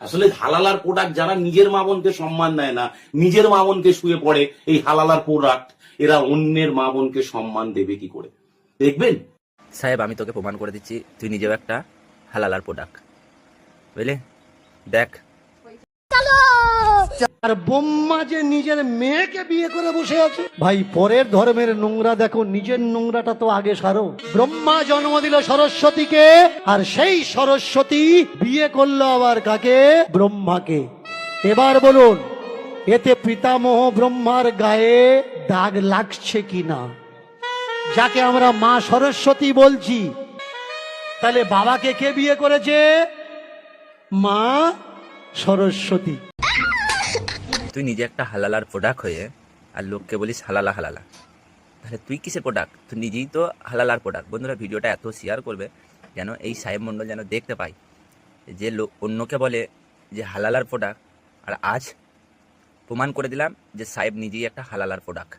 আসলে হালালার প্রোডাক্ট যারা নিজের মা বোনকে সম্মান দেয় না, নিজের মা বোনকে শুয়ে পড়ে এই হালালার প্রোডাক্ট, এরা অন্যের মা বোনকে সম্মান দেবে কি করে দেখবেন। সাহেব আমি তোকে প্রমাণ করে দিচ্ছি তুই নিজেও একটা হালালার প্রোডাক্ট, বুঝলি? দেখ। আর বোম্মা যে নিজের মেয়েকে বিয়ে করে বসে আছে। ভাই পরের ধর্মের নোংরা দেখো, নিজের নোংরাটা তো আগে সারো। ব্রহ্মা জন্ম দিল সরস্বতীকে, আর সেই সরস্বতী বিয়ে করলো আবার কাকে? ব্রহ্মাকে। এবার বলুন, এতে পিতামহ ব্রহ্মার গায়ে দাগ লাগছে কিনা? যাকে আমরা মা সরস্বতী বলছি, তাহলে বাবাকে কে বিয়ে করেছে? মা সরস্বতী। তুই নিজে একটা হালালার প্রোডাক্ট হয়ে আর লোককে বলিস হালালা হালালা, তাহলে তুই কিসের প্রোডাক্ট? তুই নিজেই তো হালালার প্রোডাক্ট। বন্ধুরা ভিডিওটা এত শেয়ার করবে যেন এই সাহেব মণ্ডল যেন দেখতে পাই যে লোক অন্যকে বলে যে হালালার প্রোডাক্ট, আর আজ প্রমাণ করে দিলাম যে সাহেব নিজেই একটা হালালার প্রোডাক্ট।